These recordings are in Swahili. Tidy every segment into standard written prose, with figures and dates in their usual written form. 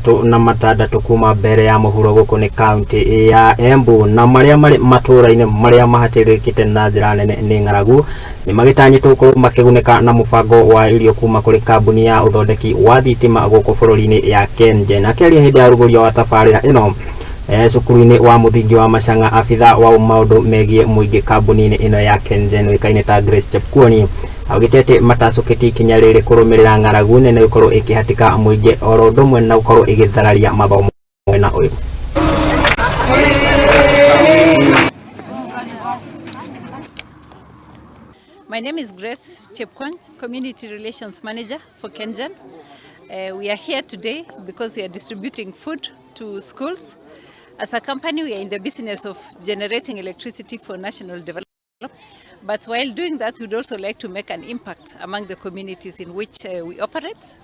36 kuuma mbeere ya muhuro guku ni kaunti ya Embu na maria mari matuura-ini maria mahatiririku na njira nene ni ngaragu ni magitanyitwo ko makigunika na mubango wa Irio kuuma kuri kambuni ya uthondeki wa thitima guku bururi-ini ya Kengen. Akiaria hindi ya uruguria wa tabarira ino cukuru-ini wa Muthingi wa macang'a abitha wa maundu megii muingi kambuni-ini ino ya Kengen wikaine ta Kuoni augitete matacukiti kinya riri kurumirira ngaragu nene gukorwo ikihatika muingi oro ndumwe na gukorwo igithararia mathomo na uyu. My name is Grace Chepkwony, Community Relations Manager for Kengen. We are here today because we are distributing food to schools. As a company, we are in the business of generating electricity for national development. But while doing that, we'd also like to make an impact among the communities in which we operate.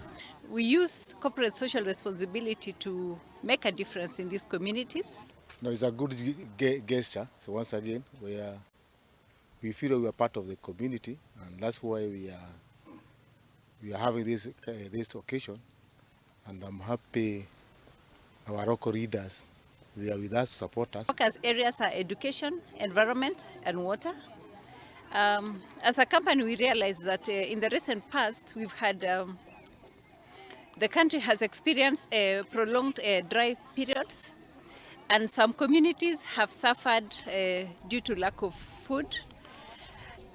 We use corporate social responsibility to make a difference in these communities. No, it's a good gesture. So once again, we feel we are part of the community, and that's why we are having this occasion. And I'm happy our local leaders, they are with us to support us. Focus areas are education, environment, and water. As a company, we realize that in the recent past, we've had the country has experienced prolonged dry periods, and some communities have suffered due to lack of food,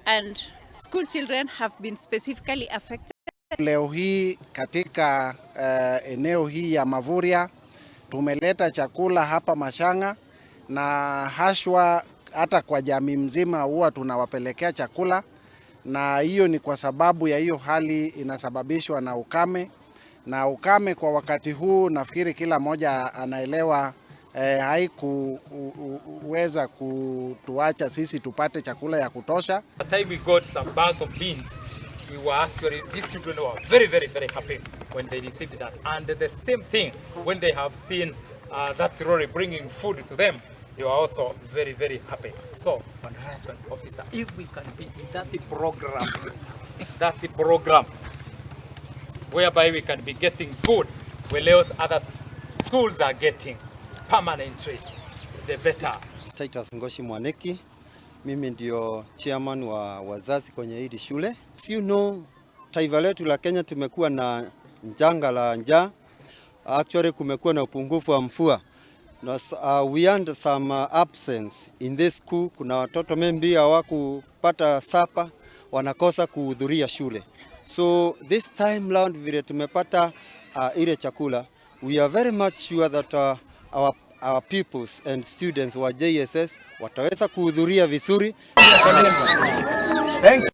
and school children have been specifically affected. Leo hii katika eneo hii ya Mavuria tumeleta chakula hapa Macang'a, na hashwa hata kwa jamii mzima huwa tunawapelekea chakula, na hiyo ni kwa sababu ya hiyo hali inasababishwa na ukame, na ukame kwa wakati huu nafikiri kila moja anaelewa haikuweza kutuacha sisi tupate chakula ya kutosha. At the time we got some bags of beans, we were actually, these children were very happy when they received that. And the same thing when they have seen that lorry bringing food to them, they were also very happy. So, Manharassment Officer, if we can be in that program whereby we can be getting food, where else other schools are getting permanently, the better. Titus Ngoshi Mwaneki, mimi ndio chairman wa wazazi kwenye hili shule. You know, taifa letu la Kenya tumekuwa na janga la njaa. Actually kumekuwa na upungufu wa mvua. We had some absence in this school. Kuna watoto maybe hawakupata sapa, wanakosa kuhudhuria shule. So this time round vile tumepata ile chakula, we are very much sure that our pupils and students wa JSS wataweza kuhudhuria vizuri. Thank you.